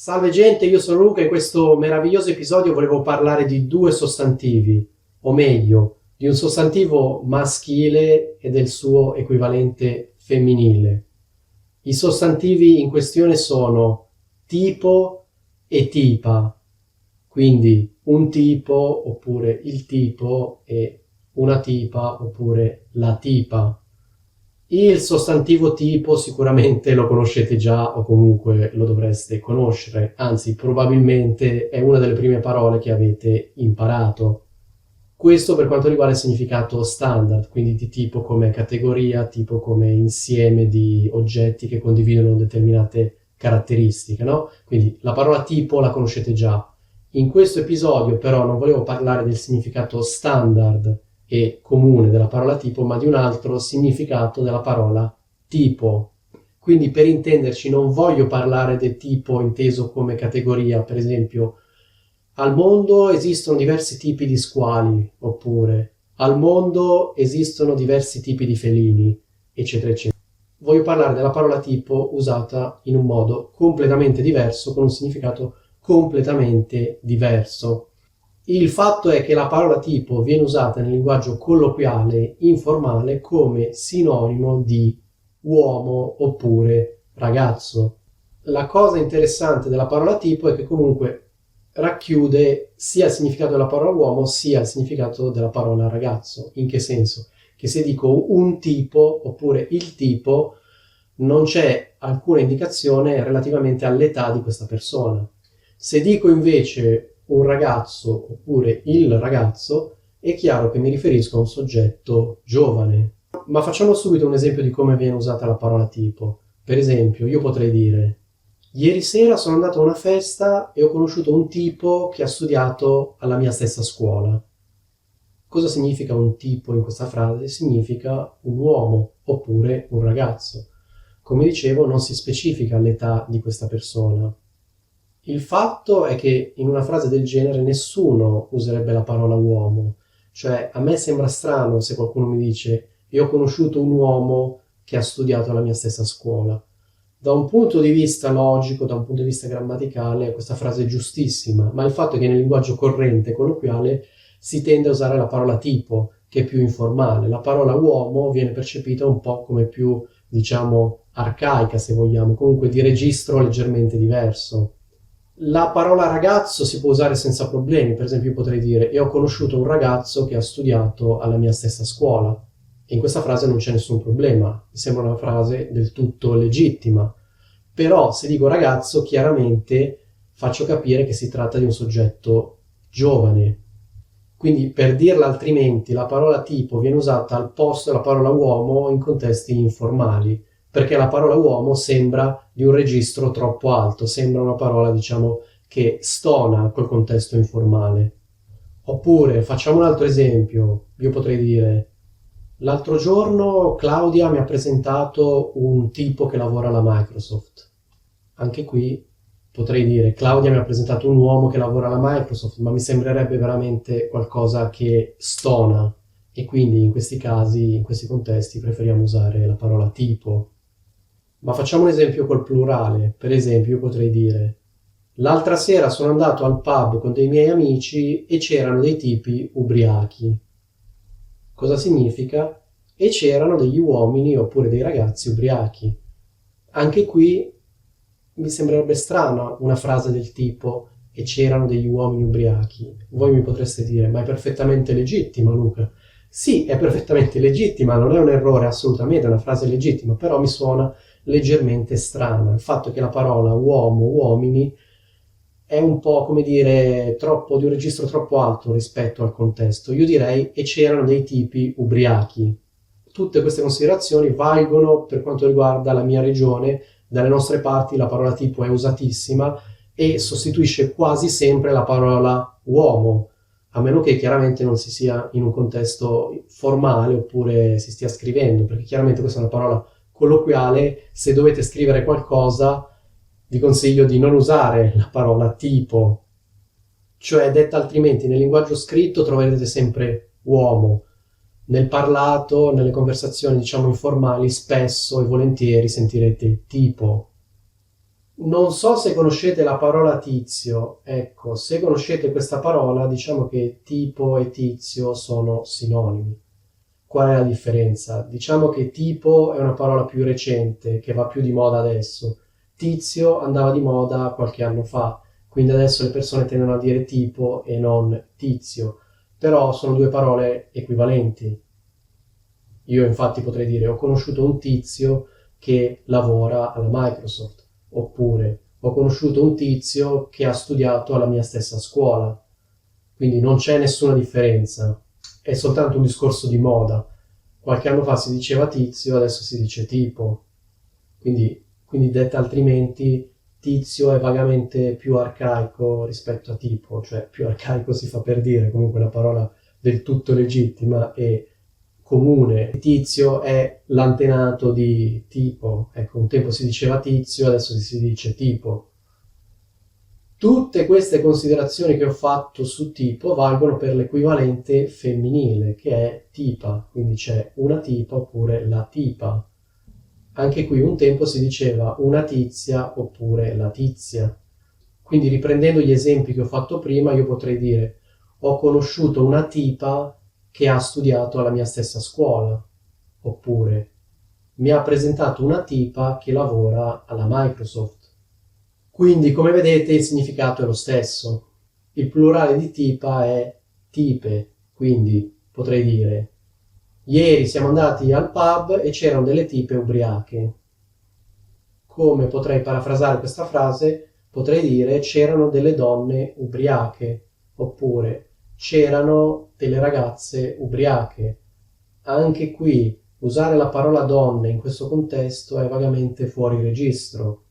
Salve gente, io sono Luca e in questo meraviglioso episodio volevo parlare di due sostantivi, o meglio, di un sostantivo maschile e del suo equivalente femminile. I sostantivi in questione sono tipo e tipa, quindi un tipo oppure il tipo e una tipa oppure la tipa. Il sostantivo tipo sicuramente lo conoscete già o comunque lo dovreste conoscere, anzi probabilmente è una delle prime parole che avete imparato. Questo per quanto riguarda il significato standard, quindi di tipo come categoria, tipo come insieme di oggetti che condividono determinate caratteristiche, no? Quindi la parola tipo la conoscete già. In questo episodio però non volevo parlare del significato standard e comune della parola tipo, ma di un altro significato della parola tipo. Quindi per intenderci non voglio parlare del tipo inteso come categoria, per esempio al mondo esistono diversi tipi di squali, oppure al mondo esistono diversi tipi di felini, eccetera, eccetera. Voglio parlare della parola tipo usata in un modo completamente diverso, con un significato completamente diverso. Il fatto è che la parola tipo viene usata nel linguaggio colloquiale informale come sinonimo di uomo oppure ragazzo. La cosa interessante della parola tipo è che comunque racchiude sia il significato della parola uomo sia il significato della parola ragazzo. In che senso? Che se dico un tipo oppure il tipo non c'è alcuna indicazione relativamente all'età di questa persona. Se dico invece un ragazzo oppure il ragazzo, è chiaro che mi riferisco a un soggetto giovane. Ma facciamo subito un esempio di come viene usata la parola tipo. Per esempio, io potrei dire: ieri sera sono andato a una festa e ho conosciuto un tipo che ha studiato alla mia stessa scuola. Cosa significa un tipo in questa frase? Significa un uomo oppure un ragazzo. Come dicevo, non si specifica l'età di questa persona. Il fatto è che in una frase del genere nessuno userebbe la parola uomo. Cioè, a me sembra strano se qualcuno mi dice: io ho conosciuto un uomo che ha studiato alla mia stessa scuola. Da un punto di vista logico, da un punto di vista grammaticale, questa frase è giustissima, ma il fatto è che nel linguaggio corrente, colloquiale, si tende a usare la parola tipo, che è più informale. La parola uomo viene percepita un po' come più, diciamo, arcaica, se vogliamo, comunque di registro leggermente diverso. La parola ragazzo si può usare senza problemi, per esempio io potrei dire: io ho conosciuto un ragazzo che ha studiato alla mia stessa scuola. E in questa frase non c'è nessun problema, mi sembra una frase del tutto legittima. Però se dico ragazzo, chiaramente faccio capire che si tratta di un soggetto giovane. Quindi per dirla altrimenti, la parola tipo viene usata al posto della parola uomo in contesti informali, perché la parola uomo sembra di un registro troppo alto, sembra una parola, diciamo, che stona col contesto informale. Oppure, facciamo un altro esempio, io potrei dire: l'altro giorno Claudia mi ha presentato un tipo che lavora alla Microsoft. Anche qui potrei dire: Claudia mi ha presentato un uomo che lavora alla Microsoft, ma mi sembrerebbe veramente qualcosa che stona. E quindi in questi casi, in questi contesti, preferiamo usare la parola tipo. Ma facciamo un esempio col plurale. Per esempio, io potrei dire: l'altra sera sono andato al pub con dei miei amici e c'erano dei tipi ubriachi. Cosa significa? E c'erano degli uomini oppure dei ragazzi ubriachi. Anche qui mi sembrerebbe strana una frase del tipo: e c'erano degli uomini ubriachi. Voi mi potreste dire: ma è perfettamente legittima, Luca. Sì, è perfettamente legittima, non è un errore assolutamente, è una frase legittima, però mi suona leggermente strana. Il fatto che la parola uomo, uomini è un po', come dire, troppo, di un registro troppo alto rispetto al contesto. Io direi: e c'erano dei tipi ubriachi. Tutte queste considerazioni valgono per quanto riguarda la mia regione. Dalle nostre parti la parola tipo è usatissima e sostituisce quasi sempre la parola uomo, a meno che chiaramente non si sia in un contesto formale oppure si stia scrivendo, perché chiaramente questa è una parola colloquiale. Se dovete scrivere qualcosa vi consiglio di non usare la parola tipo, cioè detta altrimenti nel linguaggio scritto troverete sempre uomo. Nel parlato, nelle conversazioni diciamo informali, spesso e volentieri sentirete tipo. Non so se conoscete la parola tizio. Ecco, se conoscete questa parola, diciamo che tipo e tizio sono sinonimi. Qual è la differenza? Diciamo che tipo è una parola più recente, che va più di moda adesso. Tizio andava di moda qualche anno fa, quindi adesso le persone tendono a dire tipo e non tizio, però sono due parole equivalenti. Io infatti potrei dire ho conosciuto un tizio che lavora alla Microsoft, oppure ho conosciuto un tizio che ha studiato alla mia stessa scuola. Quindi non c'è nessuna differenza, è soltanto un discorso di moda. Qualche anno fa si diceva tizio, adesso si dice tipo. Quindi detta altrimenti, tizio è vagamente più arcaico rispetto a tipo, cioè più arcaico si fa per dire, comunque è una parola del tutto legittima e comune. Tizio è l'antenato di tipo, ecco, un tempo si diceva tizio, adesso si dice tipo. Tutte queste considerazioni che ho fatto su tipo valgono per l'equivalente femminile, che è tipa, quindi c'è una tipa oppure la tipa. Anche qui un tempo si diceva una tizia oppure la tizia. Quindi riprendendo gli esempi che ho fatto prima, io potrei dire ho conosciuto una tipa che ha studiato alla mia stessa scuola, oppure mi ha presentato una tipa che lavora alla Microsoft. Quindi, come vedete, il significato è lo stesso. Il plurale di tipa è tipe, quindi potrei dire ieri siamo andati al pub e c'erano delle tipe ubriache. Come potrei parafrasare questa frase? Potrei dire c'erano delle donne ubriache, oppure c'erano delle ragazze ubriache. Anche qui usare la parola donne in questo contesto è vagamente fuori registro.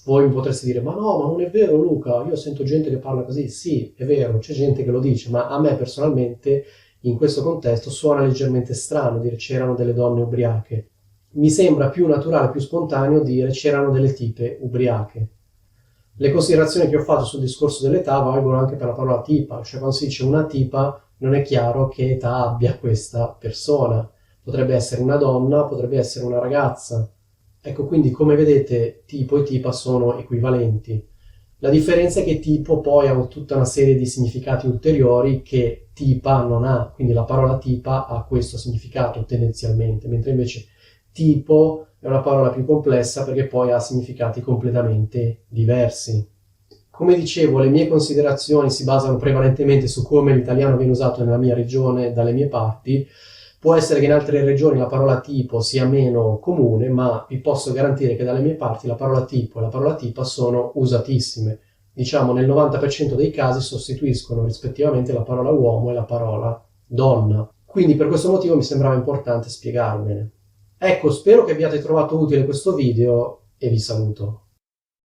Voi mi potreste dire, ma no, ma non è vero Luca, io sento gente che parla così. Sì, è vero, c'è gente che lo dice, ma a me personalmente in questo contesto suona leggermente strano dire c'erano delle donne ubriache. Mi sembra più naturale, più spontaneo dire c'erano delle tipe ubriache. Le considerazioni che ho fatto sul discorso dell'età valgono anche per la parola tipa, cioè quando si dice una tipa non è chiaro che età abbia questa persona. Potrebbe essere una donna, potrebbe essere una ragazza. Ecco, quindi come vedete tipo e tipa sono equivalenti. La differenza è che tipo poi ha tutta una serie di significati ulteriori che tipa non ha, quindi la parola tipa ha questo significato tendenzialmente, mentre invece tipo è una parola più complessa perché poi ha significati completamente diversi. Come dicevo, le mie considerazioni si basano prevalentemente su come l'italiano viene usato nella mia regione, dalle mie parti. Può essere che in altre regioni la parola tipo sia meno comune, ma vi posso garantire che dalle mie parti la parola tipo e la parola tipa sono usatissime. Diciamo nel 90% dei casi sostituiscono rispettivamente la parola uomo e la parola donna. Quindi per questo motivo mi sembrava importante spiegarvene. Ecco, spero che abbiate trovato utile questo video e vi saluto.